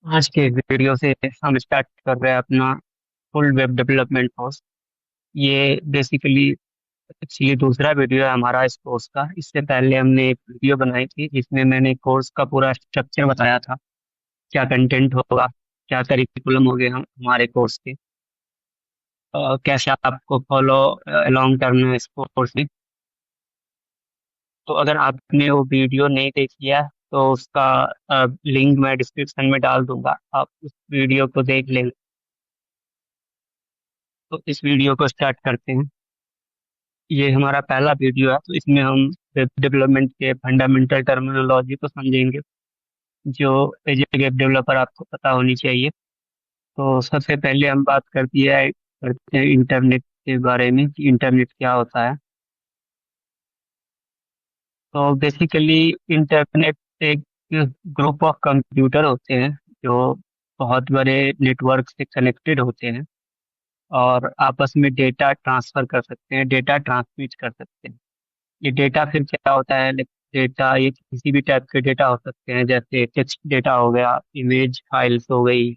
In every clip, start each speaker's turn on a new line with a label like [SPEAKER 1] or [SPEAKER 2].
[SPEAKER 1] आज के वीडियो से हम स्टार्ट कर रहे हैं अपना फुल वेब डेवलपमेंट कोर्स। ये बेसिकली एक्चुअली दूसरा वीडियो है हमारा इस कोर्स का। इससे पहले हमने एक वीडियो बनाई थी जिसमें मैंने कोर्स का पूरा स्ट्रक्चर बताया था, क्या कंटेंट होगा, क्या करिकुलम होंगे हम हमारे कोर्स के, कैसे आपको फॉलो अलोंग करना है इस कोर्स में। तो अगर आपने वो वीडियो नहीं देखी है तो उसका लिंक मैं डिस्क्रिप्शन में डाल दूंगा, आप उस वीडियो को देख लें। तो इस वीडियो को स्टार्ट करते हैं। ये हमारा पहला वीडियो है, तो इसमें हम वेब डेवलपमेंट के फंडामेंटल टर्मिनोलॉजी को समझेंगे, जो एज ए वेब डेवलपर आपको पता होनी चाहिए। तो सबसे पहले हम बात करते हैं इंटरनेट के बारे में कि इंटरनेट क्या होता है। तो बेसिकली इंटरनेट एक ग्रुप ऑफ कंप्यूटर होते हैं जो बहुत बड़े नेटवर्क से कनेक्टेड होते हैं और आपस में डेटा ट्रांसफर कर सकते हैं, डेटा ट्रांसमिट कर सकते हैं। ये डेटा फिर क्या होता है, डेटा ये किसी भी टाइप के डेटा हो सकते हैं, जैसे टेक्स्ट डेटा हो गया, इमेज फाइल्स हो गई,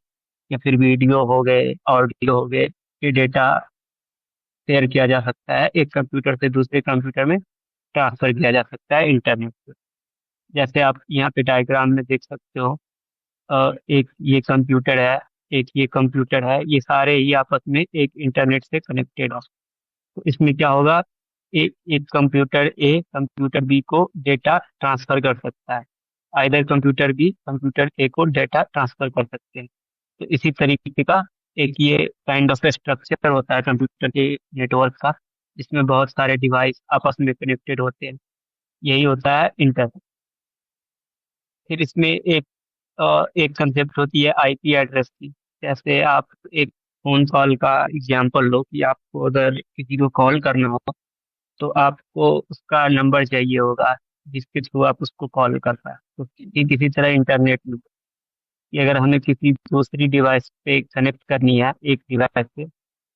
[SPEAKER 1] या फिर वीडियो हो गए, ऑडियो हो गए। ये डेटा शेयर किया जा सकता है, एक कंप्यूटर से दूसरे कंप्यूटर में ट्रांसफर किया जा सकता है इंटरनेट पे। जैसे आप यहाँ पे डायग्राम में देख सकते हो, एक ये कंप्यूटर है, एक ये कंप्यूटर है, ये सारे ही आपस में एक इंटरनेट से कनेक्टेड हो। तो इसमें क्या होगा, एक एक कंप्यूटर ए कंप्यूटर बी को डेटा ट्रांसफर कर सकता है, आइदर कंप्यूटर बी कंप्यूटर ए को डेटा ट्रांसफर कर सकते हैं। तो इसी तरीके का एक ये काइंड ऑफ स्ट्रक्चर होता है कंप्यूटर के नेटवर्क का, जिसमें बहुत सारे डिवाइस आपस में कनेक्टेड होते हैं। यही होता है इंटरनेट। फिर इसमें एक कंसेप्ट होती है आईपी एड्रेस की। जैसे आप एक फोन कॉल का एग्जांपल लो कि आपको अगर किसी को कॉल करना हो तो आपको उसका नंबर चाहिए होगा जिसके थ्रू आप उसको कॉल कर पाए। तो किसी तरह इंटरनेट में कि अगर हमें किसी दूसरी डिवाइस पे कनेक्ट करनी है एक डिवाइस से,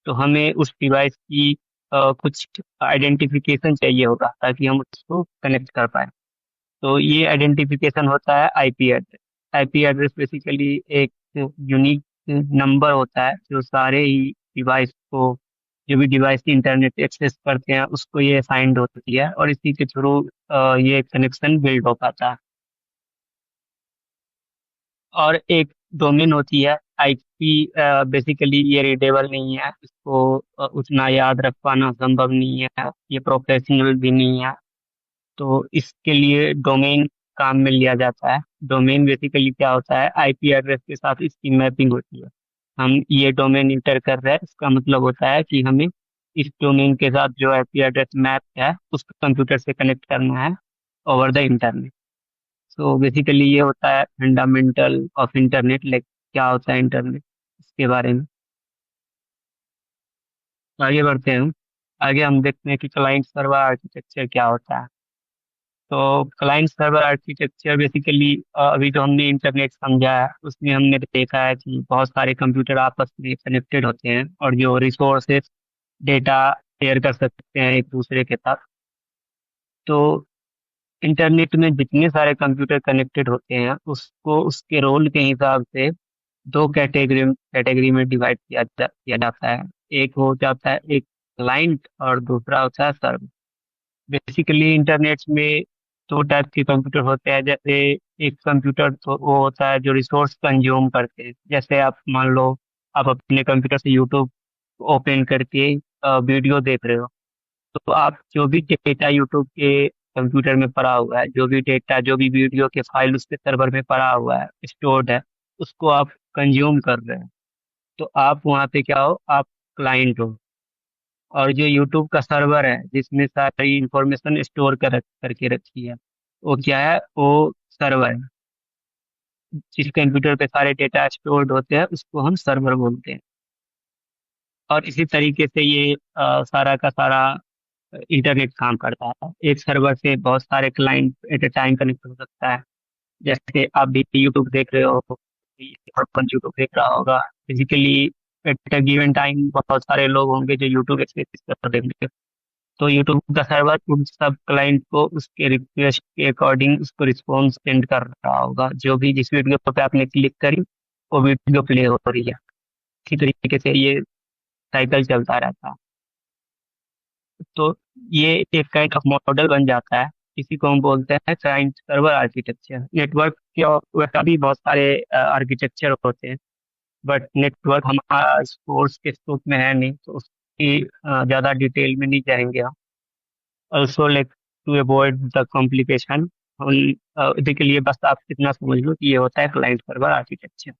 [SPEAKER 1] तो हमें उस डिवाइस की कुछ आइडेंटिफिकेशन चाहिए होगा ताकि हम उसको कनेक्ट कर पाए। तो ये आइडेंटिफिकेशन होता है IP address. IP address basically एक यूनिक नंबर होता है जो सारे ही डिवाइस को, जो भी डिवाइस इंटरनेट एक्सेस करते हैं उसको ये असाइंड होती है, और इसी के थ्रू ये कनेक्शन बिल्ड हो पाता है। और एक डोमेन होती है आईपी। बेसिकली ये रीडेबल नहीं है, इसको उतना याद रख पाना संभव नहीं है, ये प्रोफेशनल भी नहीं है। तो इसके लिए डोमेन काम में लिया जाता है। डोमेन बेसिकली क्या होता है, आईपी एड्रेस के साथ इसकी मैपिंग होती है। हम ये डोमेन इंटर कर रहे हैं, इसका मतलब होता है कि हमें इस डोमेन के साथ जो आईपी एड्रेस मैप है उसको कंप्यूटर से कनेक्ट करना है over the internet. So basically ये होता है फंडामेंटल ऑफ इंटरनेट, लाइक क्या होता है इंटरनेट, इसके बारे में। आगे बढ़ते हैं। आगे हम देखते हैं कि क्लाइंट सर्वर आर्किटेक्चर क्या होता है। तो क्लाइंट सर्वर आर्किटेक्चर बेसिकली अभी जो हमने इंटरनेट समझा है उसमें हमने देखा है कि बहुत सारे कंप्यूटर आपस में कनेक्टेड होते हैं और जो रिसोर्सेस डेटा शेयर कर सकते हैं एक दूसरे के साथ। तो इंटरनेट में जितने सारे कंप्यूटर कनेक्टेड होते हैं उसको उसके रोल के हिसाब से दो कैटेगरी में डिवाइड किया जाता है। एक हो जाता है एक क्लाइंट और दूसरा होता है सर्वर। बेसिकली इंटरनेट में दो टाइप के कंप्यूटर होते हैं। जैसे एक कंप्यूटर तो वो होता है जो रिसोर्स कंज्यूम करते हैं, जैसे आप मान लो आप अपने कंप्यूटर से यूट्यूब ओपन करके वीडियो देख रहे हो। तो आप जो भी डेटा यूट्यूब के कंप्यूटर में पड़ा हुआ है, जो भी डेटा जो भी वीडियो के फाइल उसके सर्वर में पड़ा हुआ है स्टोर्ड है, उसको आप कंज्यूम कर रहे हैं। तो आप वहाँ पे क्या हो, आप क्लाइंट हो। और जो यूट्यूब का सर्वर है जिसमें सारी इंफॉर्मेशन स्टोर करके रखी है, वो क्या है, वो सर्वर है। जिस कंप्यूटर पे सारे डेटा स्टोर्ड होते हैं उसको हम सर्वर बोलते हैं। और इसी तरीके से ये सारा का सारा इंटरनेट काम करता है। एक सर्वर से बहुत सारे client at a time connect हो सकता है। जैसे आप भी यूट्यूब देख रहे हो, और अपन यूट्यूब देख रहा होगा। Physically at a given time बहुत सारे लोग होंगे जो यूट्यूब एक्सेस कर देंगे। तो यूट्यूब का सर्वर उन सब क्लाइंट को उसके रिक्वेस्ट के अकॉर्डिंग उसको रिस्पॉन्स सेंड कर रहा होगा। जो भी जिस वीडियो पे आपने क्लिक करी वो वीडियो प्ले हो रही है। इसी तरीके से ये साइकिल चलता रहता है। तो ये एक काइंड ऑफ मॉडल बन जाता है। इसी को हम बोलते हैं क्लाइंट सर्वर आर्किटेक्चर। नेटवर्क के वैसा भी बहुत सारे आर्किटेक्चर होते हैं, बट नेटवर्क हमारा कोर्स के स्कोप में है नहीं, तो उसकी ज़्यादा डिटेल में नहीं जाएंगे हम। Also like to avoid the complication, इसके लिए बस आप इतना समझ लो कि ये होता है क्लाइंट सर्वर आर्किटेक्चर।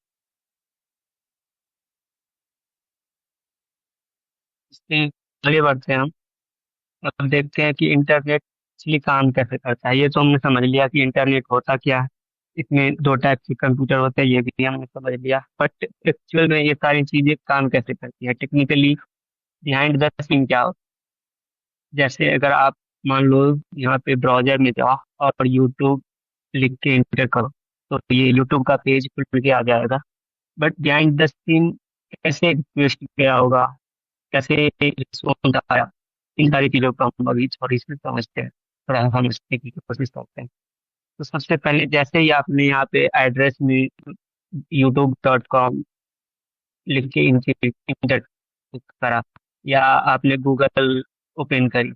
[SPEAKER 1] इससे आगे बढ़ते हैं हम। अब देखते हैं कि इंटरनेट एक्चुअली काम कैसे करता है। ये तो हमने समझ लिया कि इंटरनेट होता क्या है, इसमें दो टाइप के कंप्यूटर होते हैं, ये भी हमने समझ लिया। बट एक्चुअल में ये सारी चीजें काम कैसे करती है टेक्निकली, बिहाइंड द सीन क्या होता है। जैसे अगर आप मान लो यहाँ पे ब्राउजर में जाओ और यूट्यूब लिख के इंटर करो, तो ये यूट्यूब का पेज खुल के आ जाएगा। बट बिहाइंड द सीन कैसे रिक्वेस्ट गया होगा, कैसे रिस्पॉन्स आया, इन सारी चीजों को हम अभी थोड़ी सी समझते हैं, थोड़ा समझने की कोशिश करते हैं। तो सबसे पहले जैसे ही आपने यहाँ पे एड्रेस में youtube.com लिख के इंटर करा, या आपने गूगल ओपन करी,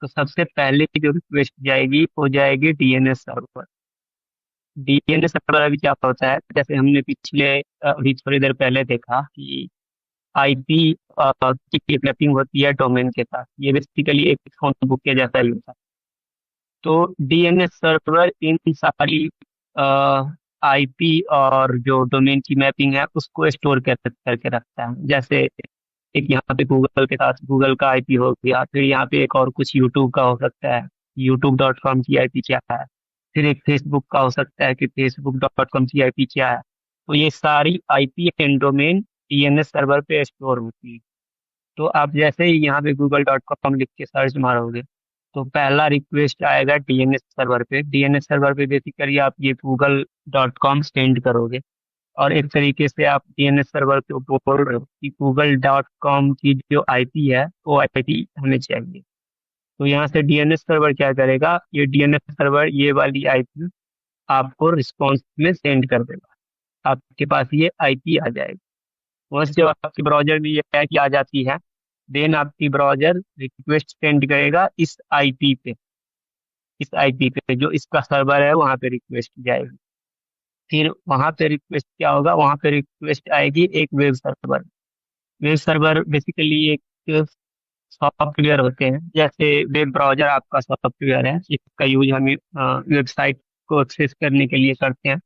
[SPEAKER 1] तो सबसे पहले की जो रिक्वेस्ट जाएगी वो जाएगी डीएनएस सर्वर। डीएनएस सर्वर अभी क्या होता है, जैसे हमने पिछले अभी थोड़ी देर पहले देखा कि आईपी की किडनैपिंग होती है डोमेन के साथ। ये बेसिकली एक फोन बुक के जैसा ही होता है। तो डीएनएस सर्वर इन सारी आईपी और जो डोमेन की मैपिंग है उसको स्टोर करके रखता है। जैसे एक यहाँ पे गूगल के साथ गूगल का आईपी हो गया, फिर यहाँ पे एक और कुछ यूट्यूब का हो सकता है, youtube.com की आईपी क्या है, फिर एक फेसबुक का हो सकता है कि facebook.com की आईपी क्या है। तो ये सारी IP and domain DNS server पे स्टोर होती है। तो आप जैसे ही यहाँ पे google.com लिख के सर्च मारोगे, तो पहला रिक्वेस्ट आएगा डीएनएस सर्वर पे। डीएनएस सर्वर पे बेसिकली आप ये google.com सेंड करोगे, और एक तरीके से आप डीएनएस सर्वर को बोल रहे हो कि google.com की जो आईपी है वो आईपी हमें चाहिए। तो यहाँ से डीएनएस सर्वर क्या करेगा, ये डीएनएस सर्वर ये वाली आईपी आपको रिस्पॉन्स में सेंड कर देगा, आपके पास ये आईपी आ जाएगी। वंस जब आपके ब्राउजर में ये आईपी आ जाती है, देन आपकी ब्राउजर रिक्वेस्ट सेंड करेगा इस आईपी पे जो इसका सर्वर है वहां पे रिक्वेस्ट जाएगी। फिर वहां पे रिक्वेस्ट क्या होगा, वहां पे रिक्वेस्ट आएगी एक web server. Web server basically एक सॉफ्टवेयर होते हैं, जैसे वेब ब्राउजर आपका सॉफ्टवेयर है, इसका यूज हम वेबसाइट को एक्सेस करने के लिए करते हैं।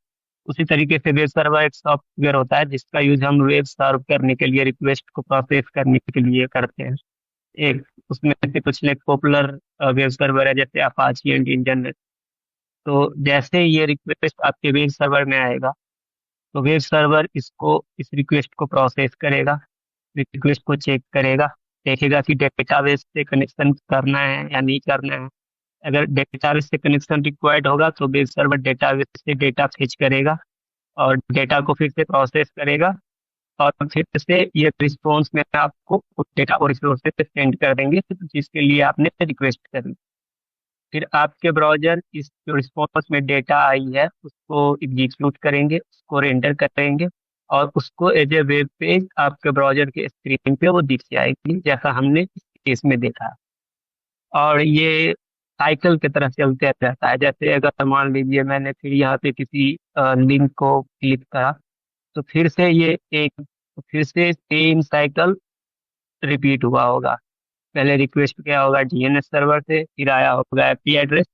[SPEAKER 1] उसी तरीके से वेब सर्वर एक सॉफ्टवेयर होता है जिसका यूज हम वेब सर्व करने के लिए, रिक्वेस्ट को प्रोसेस करने के लिए करते हैं। एक उसमें से कुछ एक पॉपुलर वेब सर्वर है जैसे अपाची एंड इंटरनेट। तो जैसे ये रिक्वेस्ट आपके वेब सर्वर में आएगा, तो वेब सर्वर इस रिक्वेस्ट को प्रोसेस करेगा, रिक्वेस्ट को चेक करेगा, देखेगा कि डेटाबेस से कनेक्शन करना है या नहीं करना है। अगर डेटाबेस से कनेक्शन रिक्वायर्ड होगा तो वेब सर्वर डेटाबेस से डेटा फेच करेगा और डेटा को फिर से प्रोसेस करेगा, और फिर से ये रिस्पॉन्स में आपको उस डेटा को रिसोर्सेज से सेंड कर देंगे जिसके लिए आपने रिक्वेस्ट करी। फिर आपके ब्राउजर इस जो रिस्पॉन्स में डेटा आई है उसको एग्जीक्यूट करेंगे, उसको रेंडर करेंगे, और उसको एज ए वेब पेज आपके ब्राउजर के स्क्रीन पे वो दिख जाएगी, जैसा हमने इस केस में देखा। और ये साइकिल की तरह चलते रहता है। जैसे अगर मान लीजिए मैंने फिर यहाँ पे किसी लिंक को क्लिक करा, तो फिर से सेम साइकिल रिपीट हुआ होगा। पहले रिक्वेस्ट क्या होगा डीएनएस सर्वर से, फिर आया होगा आईपी एड्रेस,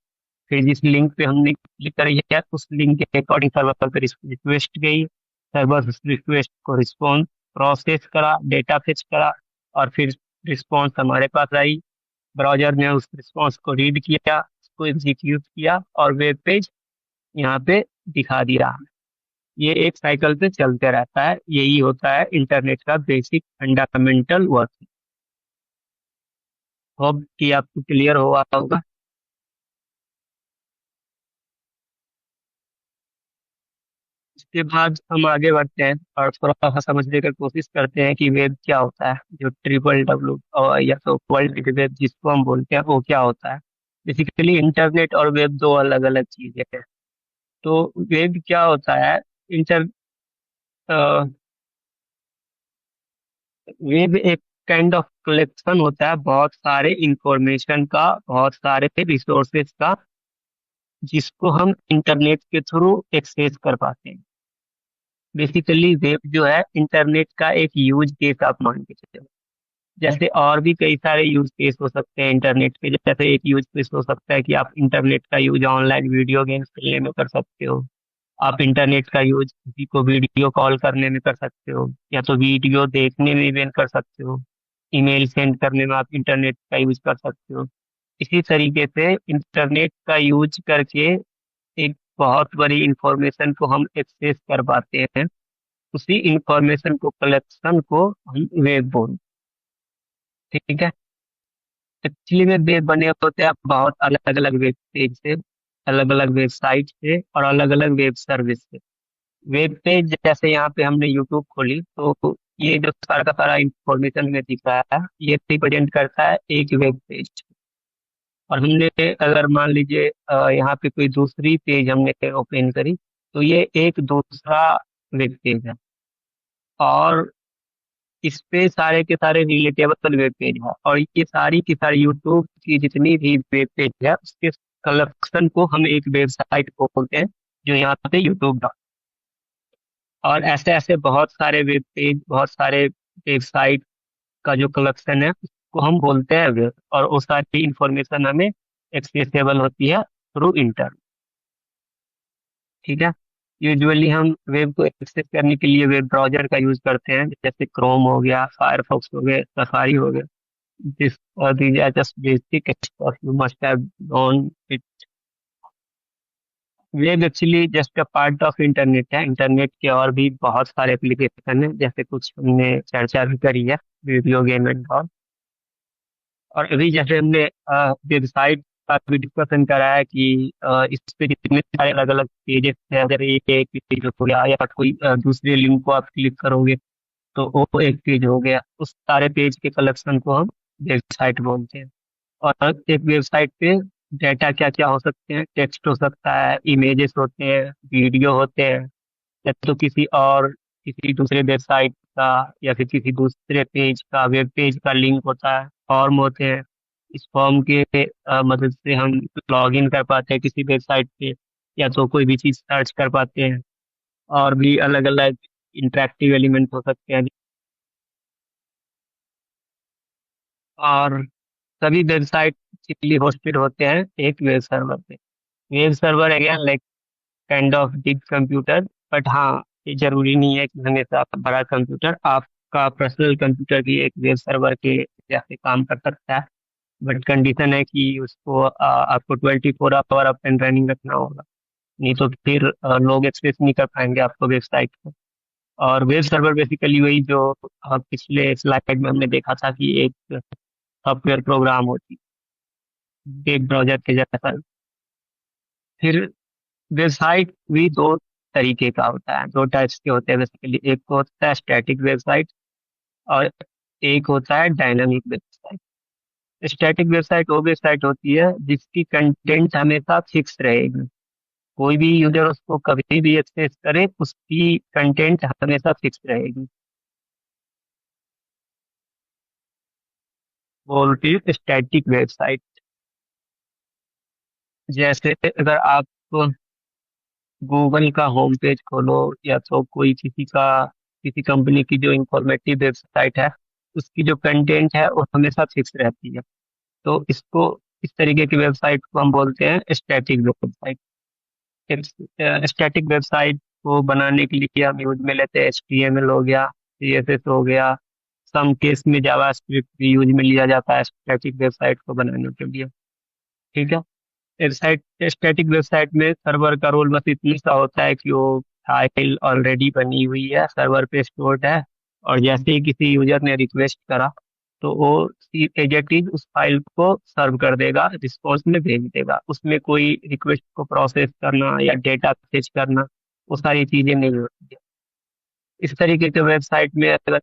[SPEAKER 1] फिर जिस लिंक पे हमने क्लिक करी है उस लिंक के अकॉर्डिंग सर्वर पे रिक्वेस्ट गई, सर्वर उस रिक्वेस्ट को रिस्पॉन्स प्रोसेस करा, डेटा फेच करा, और फिर रिस्पॉन्स हमारे पास आई। ब्राउजर ने उस रिस्पॉन्स को रीड किया, उसको एग्जीक्यूट किया, और वेब पेज यहाँ पे दिखा दिया। ये एक साइकिल पे चलते रहता है। यही होता है इंटरनेट का बेसिक फंडामेंटल वर्क। होप कि आपको क्लियर हुआ होगा। इसके बाद हम आगे बढ़ते हैं और थोड़ा सा समझने की कोशिश करते हैं कि वेब क्या होता है। जो ट्रिपल डब्ल्यू और या तो वर्ल्ड वेब जिसको हम बोलते हैं वो क्या होता है। बेसिकली इंटरनेट और वेब दो अलग अलग चीजें हैं। तो वेब क्या होता है, इंटर वेब एक काइंड ऑफ कलेक्शन होता है बहुत सारे इंफॉर्मेशन का, बहुत सारे रिसोर्सेज का, जिसको हम इंटरनेट के थ्रू एक्सेस कर पाते हैं। बेसिकली वेब जो है इंटरनेट का एक यूज केस आप मान के चलो। जैसे और भी कई सारे यूज केस हो सकते हैं इंटरनेट के। जैसे एक यूज केस हो सकता है कि आप इंटरनेट का यूज ऑनलाइन वीडियो गेम्स खेलने में कर सकते हो। आप इंटरनेट का यूज किसी को वीडियो कॉल करने में कर सकते हो, या तो वीडियो देखने में भी कर सकते हो। ईमेल सेंड करने में आप इंटरनेट का यूज कर सकते हो। इसी तरीके से इंटरनेट का यूज करके एक बहुत बड़ी इंफॉर्मेशन को हम एक्सेस कर पाते हैं। उसी इंफॉर्मेशन को, कलेक्शन को हम वेब बोलते हैं। ठीक है। एक्चुअली में वेब बने होते हैं बहुत अलग अलग वेब पेज से, अलग अलग वेबसाइट से, और अलग अलग वेब सर्विस से। वेब पेज जैसे यहाँ पे हमने यूट्यूब खोली, तो ये जो सारा का सारा इंफॉर्मेशन में दिख रहा है, ये रिप्रेजेंट करता है एक वेब पेज। और हमने, अगर मान लीजिए यहाँ पे कोई दूसरी पेज हमने ओपन करी, तो ये एक दूसरा वेब पेज है। और इस पे सारे के सारे रिलेटेबल वेब पेज है, और ये सारी की सारी यूट्यूब की जितनी भी वेब पेज है उसके कलेक्शन को हम एक वेबसाइट को बोलते हैं, जो यहाँ पे यूट्यूब। और ऐसे ऐसे बहुत सारे वेब पेज, बहुत सारे वेबसाइट का जो कलेक्शन है उसको हम बोलते हैं वेब। और वो सारी इंफॉर्मेशन हमें एक्सेसिबल होती है थ्रू इंटरनेट। ठीक है। यूजुअली हम वेब को एक्सेस करने के लिए वेब ब्राउजर का यूज करते हैं, जैसे क्रोम हो गया, फायरफॉक्स हो गया, सफारी हो गया। This these are just basic stuff you must have known it. Web actually just a part of internet है। इंटरनेट के और भी बहुत सारे एप्लीकेशन है, जैसे कुछ हमने चर्चा भी करी है, वीडियो गेम एंड ऑल। और अभी जैसे हमने वेबसाइट का भी डिस्कशन करा है कि इस पे कितने सारे अलग अलग पेजेस हैं। अगर एक पेज हो गया, या कोई दूसरे लिंक को आप क्लिक करोगे तो वो एक पेज हो गया। उस सारे पेज के कलेक्शन को हम वेबसाइट बोलते हैं। और एक वेबसाइट पे डाटा क्या क्या हो सकते हैं, टेक्स्ट हो सकता है, इमेजेस होते हैं, वीडियो होते हैं, या तो किसी और, किसी दूसरे वेबसाइट का या फिर किसी दूसरे पेज का, वेब पेज का लिंक होता है, फॉर्म होते हैं। इस फॉर्म के मदद से हम लॉग इन कर पाते हैं किसी वेबसाइट पे, या तो कोई भी चीज सर्च कर पाते हैं। और भी अलग अलग इंटरेक्टिव एलिमेंट हो सकते हैं। और सभी वेबसाइट चिपली होस्टेड होते हैं एक वेब सर्वर पे। Web server again like kind of big computer. But हाँ, ये जरूरी नहीं है कि हमेशा बड़ा कंप्यूटर, आपका पर्सनल कंप्यूटर भी एक वेब सर्वर के जैसे काम कर सकता है। बट कंडीशन है कि उसको आपको 24 आवर अप एंड रनिंग रखना होगा, नहीं तो फिर लोग एक्सेस नहीं कर पाएंगे आपको वेबसाइट को। और वेब सर्वर बेसिकली वही जो पिछले स्लाइड में हमने देखा था कि एक सॉफ्टवेयर प्रोग्राम होती है, एक ब्राउजर के जैसा। फिर वेबसाइट भी दो तरीके का होता है, दो टाइप्स के होते हैं बेसिकली। एक तो होता है स्टैटिक वेबसाइट, और एक होता है डायनामिक वेबसाइट। स्टैटिक वेबसाइट वो वेबसाइट होती है जिसकी कंटेंट हमेशा फिक्स रहेगी। कोई भी यूजर उसको कभी भी एक्सेस करे, उसकी कंटेंट हमेशा फिक्स रहेगी। बोलती है स्टैटिक वेबसाइट। जैसे अगर आप गूगल का होम पेज खोलो, या तो कोई किसी कंपनी की जो इंफॉर्मेटिव वेबसाइट है, उसकी जो कंटेंट है वो हमेशा फिक्स रहती है। तो इसको, इस तरीके की वेबसाइट को हम बोलते हैं स्टैटिक वेबसाइट। स्टैटिक वेबसाइट को बनाने के लिए हम यूज में लेते हैं HTML हो गया, CSS हो गया। सम केस में जावास्क्रिप्ट भी यूज में लिया जाता है स्टैटिक वेबसाइट को बनाने के लिए। ठीक है। वेबसाइट, स्टैटिक वेबसाइट में सर्वर का रोल बस इतना सा होता है कि वो फाइल ऑलरेडी बनी हुई है, सर्वर पे स्टोर्ड है, और जैसे ही किसी यूजर ने रिक्वेस्ट करा, तो वो एज इट इज उस फाइल को सर्व कर देगा, रिस्पॉन्स में भेज देगा। उसमें कोई रिक्वेस्ट को प्रोसेस करना या डेटा फेच करना, वो सारी चीजें नहीं होती है। इस तरीके के वेबसाइट में अगर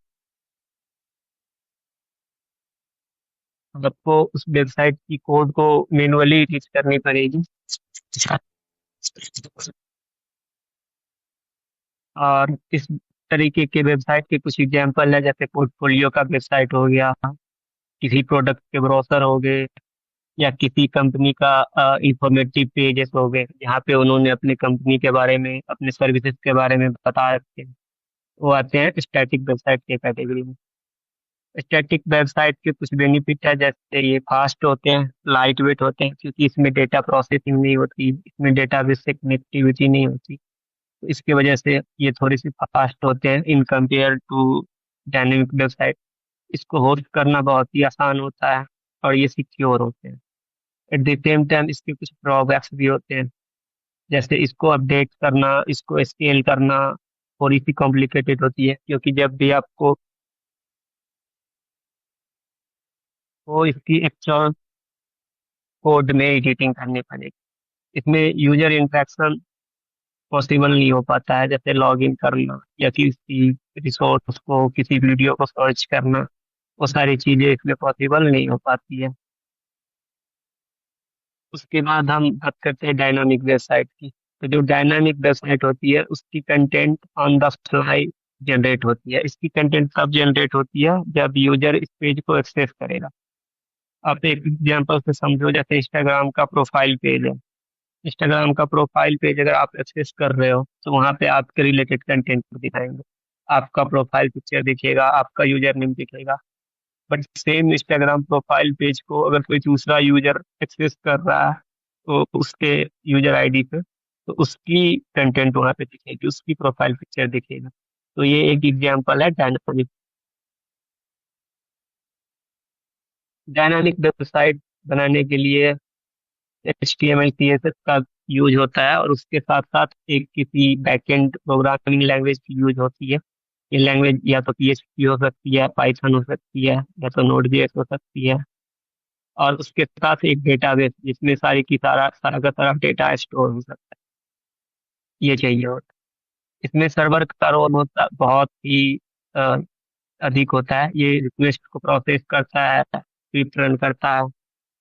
[SPEAKER 1] आपको उस वेबसाइट की कोड को मैनुअली रीच करनी पड़ेगी। और इस तरीके के वेबसाइट के कुछ एग्जांपल है, जैसे पोर्टफोलियो का वेबसाइट हो गया, किसी प्रोडक्ट के ब्रोशर हो गए, या किसी कंपनी का इंफॉर्मेटिव पेजेस हो गए जहाँ पे उन्होंने अपने कंपनी के बारे में, अपने सर्विसेज के बारे में बता रखे हैं। वो आते हैं स्टैटिक वेबसाइट के कैटेगरी में। स्टैटिक वेबसाइट के कुछ बेनिफिट है, जैसे ये फास्ट होते हैं, लाइट वेट होते हैं, क्योंकि इसमें डेटा प्रोसेसिंग नहीं होती, इसमें डेटाबेस से कनेक्टिविटी नहीं होती, तो इसकी वजह से ये थोड़ी सी फास्ट होते हैं in compare to dynamic website. इसको होस्ट करना बहुत ही आसान होता है, और ये सिक्योर होते हैं। एट द सेम टाइम इसके कुछ ड्रॉबैक्स भी होते हैं, जैसे इसको अपडेट करना, इसको स्केल करना थोड़ी सी कॉम्प्लिकेटेड होती है, क्योंकि जब भी आपको वो इसकी एक्चुअल कोड में एडिटिंग करनी पड़ेगी, इसमें यूजर इंटरेक्शन पॉसिबल नहीं हो पाता है, जैसे लॉग इन करना या किसी रिसोर्स को, किसी वीडियो को सर्च करना, वो सारी चीजें इसमें पॉसिबल नहीं हो पाती है। उसके बाद हम बात करते हैं डायनामिक वेबसाइट की। तो जो डायनामिक वेबसाइट होती है उसकी content on the fly generate होती है। इसकी कंटेंट तब जनरेट होती है जब यूजर इस पेज को एक्सेस करेगा। आप एक एग्जांपल से समझो, जैसे इंस्टाग्राम का प्रोफाइल पेज है। इंस्टाग्राम का प्रोफाइल पेज अगर आप एक्सेस कर रहे हो तो वहाँ पे आपके रिलेटेड कंटेंट दिखाएंगे, आपका प्रोफाइल पिक्चर दिखेगा, आपका यूजर नेम दिखेगा। But same Instagram profile page को अगर कोई दूसरा यूजर एक्सेस कर रहा है तो उसके यूजर आईडी पे, तो उसकी कंटेंट वहाँ पे दिखेगी, उसकी प्रोफाइल पिक्चर दिखेगा। तो ये एक एग्जांपल है डायनामिक। डायनामिक वेबसाइट बनाने के लिए HTML CSS का यूज होता है, और उसके साथ साथ एक किसी बैकएंड प्रोग्रामिंग लैंग्वेज की यूज होती है। ये लैंग्वेज या तो PHP हो सकती है, पाइथन हो सकती है, या तो Node.js हो सकती है। और उसके साथ एक डेटाबेस जिसमें सारी की सारा सारा का सारा डेटा स्टोर हो सकता है, ये चाहिए होता है। इसमें सर्वर का रोल होता बहुत ही अ, अधिक होता है। ये रिक्वेस्ट को प्रोसेस करता है, स्क्रिप्ट रन करता है,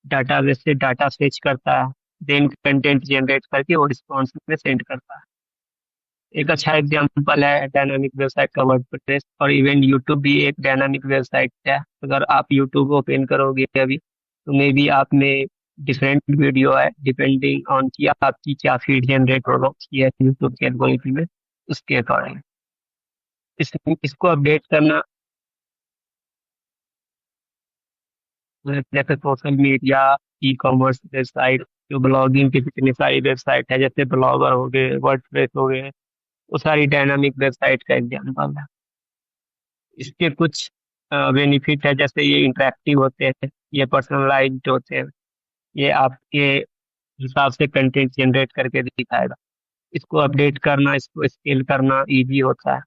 [SPEAKER 1] डाटाबेस से डाटा फेच करता है, देन कंटेंट जनरेट करके वो रिस्पॉन्स में सेंड करता है। एक अच्छा एग्जांपल है डायनामिक वेबसाइट का वर्डप्रेस, और इवन यूट्यूब भी एक डायनामिक वेबसाइट है। अगर आप यूट्यूब ओपन करोगे अभी, तो मे बी आप में डिफरेंट वीडियो है, डिपेंडिंग ऑन कि आपकी क्या फीड जनरेट हो रही है यूट्यूब के एल्गोरिथम में, उसके अकॉर्डिंग इसको अपडेट करना। जैसे social media, e commerce website, जो ब्लॉगिंग की जितनी सारी वेबसाइट है, जैसे ब्लॉगर हो गए, वर्डप्रेस हो गए, वो सारी डायनामिक वेबसाइट का एग्जाम्पल है। इसके कुछ बेनिफिट है, जैसे ये इंटरेक्टिव होते हैं, ये पर्सनलाइज्ड होते हैं, ये आपके हिसाब से कंटेंट जनरेट करके दिखाएगा। इसको अपडेट करना, इसको स्केल करना इजी होता है,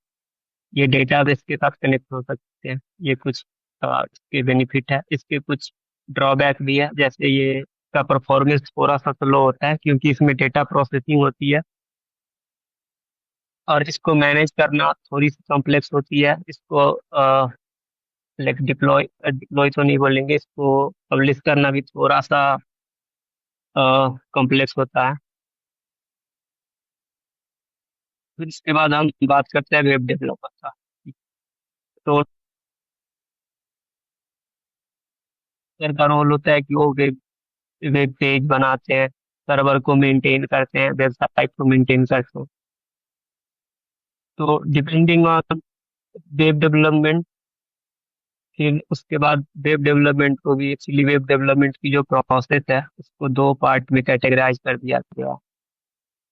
[SPEAKER 1] ये डेटाबेस के साथ कनेक्ट हो सकते हैं। ये कुछ इसके बेनिफिट है। इसके कुछ ड्रॉबैक भी है, जैसे ये का परफॉर्मेंस थोड़ा सा स्लो होता है, क्योंकि इसमें डेटा प्रोसेसिंग होती है, और इसको मैनेज करना थोड़ी सी कॉम्प्लेक्स होती है। इसको लाइक डिप्लॉय डिप्लॉय तो नहीं बोलेंगे, इसको पब्लिश करना भी थोड़ा सा कॉम्प्लेक्स होता है। फिर इसके बाद हम बात करते हैं वेब डेवलपर का। तो का रोल होता है कि वो वेब वेब पेज बनाते हैं, सर्वर को मेंटेन करते हैं, वेबसाइट को मेंटेन करते हैं। तो डिपेंडिंग ऑन वेब डेवलपमेंट, फिर उसके बाद वेब डेवलपमेंट को भी, एक्चुअली वेब डेवलपमेंट की जो प्रोसेस है उसको दो पार्ट में कैटेगराइज कर दिया गया है।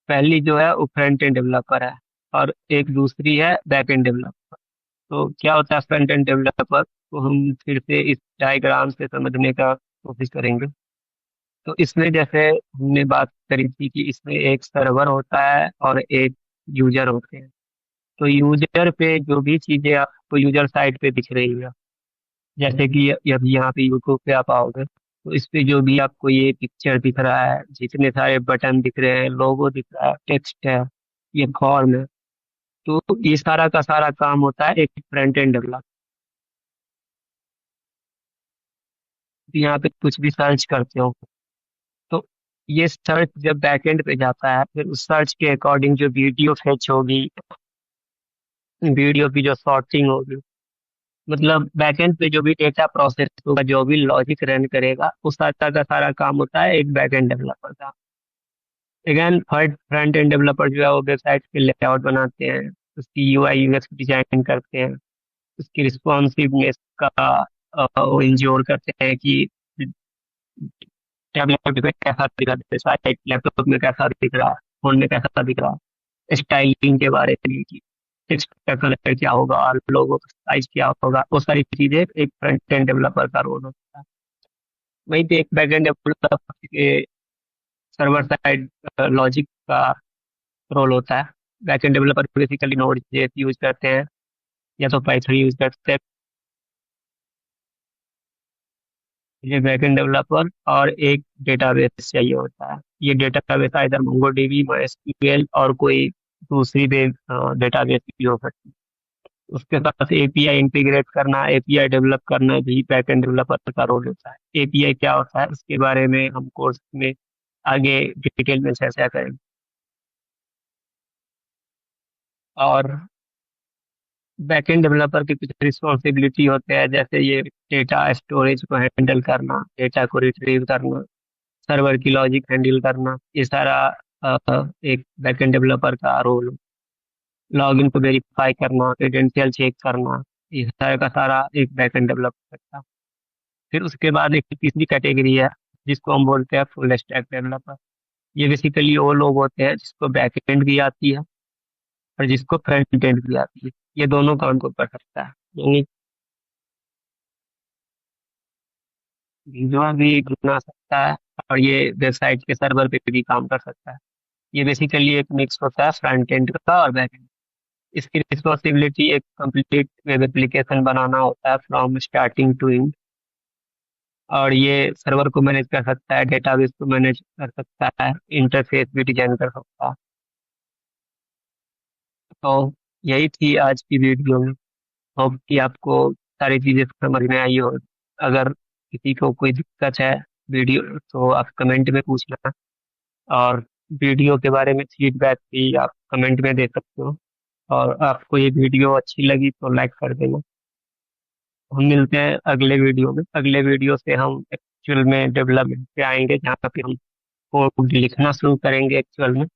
[SPEAKER 1] पहली जो है वो फ्रंट एंड डेवलपर है, और एक दूसरी है बैक एंड डेवलपर। तो क्या होता है फ्रंट एंड डेवलपर, तो हम फिर से इस डायग्राम से समझने का कोशिश करेंगे। तो इसमें जैसे हमने बात करी थी कि इसमें एक सर्वर होता है और एक यूजर होते हैं। तो यूजर पे जो भी चीजें आपको यूजर साइड पे दिख रही है, जैसे कि अभी यहाँ पे यूट्यूब पे आप आओगे तो इस पे जो भी आपको ये पिक्चर दिख रहा है, जितने सारे बटन दिख रहे हैं, लोगो दिख रहा है, टेक्स्ट है, ये फॉर्म है, तो ये सारा का सारा काम होता है एक फ्रंट एंड डेवलपर। यहाँ पे कुछ भी सर्च करते हो तो ये सर्च जब बैकएंड पे जाता है, फिर उस सर्च के अकॉर्डिंग जो वीडियो फेच होगी, वीडियो की जो सॉर्टिंग होगी, मतलब बैकएंड पे जो भी डेटा प्रोसेस होगा, जो भी लॉजिक रन करेगा, उस सारा का सारा काम होता है एक बैकएंड डेवलपर का। अगेन फ्रंट एंड डेवलपर जो है वो वेबसाइट के लेआउट बनाते हैं, उसकी यूआई यूएक्स डिजाइन करते हैं, उसकी रिस्पॉन्सिवनेस का वो इंश्योर करते हैं कि टैबलेट पे कैसा दिख रहा है, साइट लैपटॉप में कैसा दिख रहा है, फोन में कैसा दिख रहा है, स्टाइलिंग के बारे में कि टेक्स्ट का कलर क्या होगा और लोगो का साइज क्या होगा, वो सारी चीजें एक फ्रंट एंड डेवलपर का रोल होता है। वहीं पे एक बैक एंड डेवलपर के सर्वर साइड लॉजिक का रोल होता है। Back end developer basically node JS use करते हैं या तो पाइथन यूज करते हैं। ये बैकएंड डेवलपर और एक डेटाबेस चाहिए होता है। ये डेटाबेस इधर मोंगोडीबी, माइस्क्यूएल और कोई दूसरी डेटाबेस भी हो सकती है। उसके साथ एपीआई इंटीग्रेट करना, एपीआई डेवलप करना भी बैकएंड डेवलपर का रोल होता है। एपीआई क्या होता है उसके बारे में हम कोर्स में आगे डिटेल में चर्चा करेंगे। और बैकएंड डेवलपर की कुछ रिस्पॉन्सिबिलिटी होते हैं, जैसे ये डेटा स्टोरेज को हैंडल करना, डेटा को रिट्रीव करना, सर्वर की लॉजिक हैंडल करना, ये सारा एक बैकएंड डेवलपर का रोल। लॉगिन को वेरीफाई करना, क्रेडेंशियल चेक करना, ये सारा का सारा एक बैकएंड डेवलपर का। फिर उसके बाद एक तीसरी कैटेगरी है जिसको हम बोलते हैं फुल स्टैक डेवलपर। ये बेसिकली वो लोग होते हैं जिसको बैकएंड भी आती है और जिसको फ्रंट एंड भी आती है। ये दोनों काम को कर सकता है, यानी वीडियो भी बना सकता है और ये वेबसाइट के सर्वर पे भी काम कर सकता है। ये बेसिकली एक मिक्स होता है फ्रंट एंड का और बैक एंड। इसकी रिस्पॉन्सिबिलिटी एक कंप्लीट वेब एप्लीकेशन बनाना होता है फ्रॉम स्टार्टिंग टू एंड। और ये सर्वर को मैनेज कर सकता है, डेटाबेस को मैनेज कर सकता है, इंटरफेस भी डिजाइन कर सकता है। तो यही थी आज की वीडियो में। होप कि आपको सारी चीजें समझ में आई हो। अगर किसी को कोई दिक्कत है वीडियो, तो आप कमेंट में पूछना। और वीडियो के बारे में फीडबैक भी आप कमेंट में दे सकते हो। और आपको ये वीडियो अच्छी लगी तो लाइक कर देना। हम मिलते हैं अगले वीडियो में। अगले वीडियो से हम एक्चुअल में डेवलपमेंट पे आएंगे, जहाँ पे हम कोड लिखना शुरू करेंगे एक्चुअल में,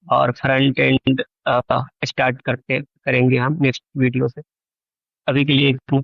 [SPEAKER 1] और फ्रंट एंड स्टार्ट करते करेंगे हम नेक्स्ट वीडियो से। अभी के लिए इतना।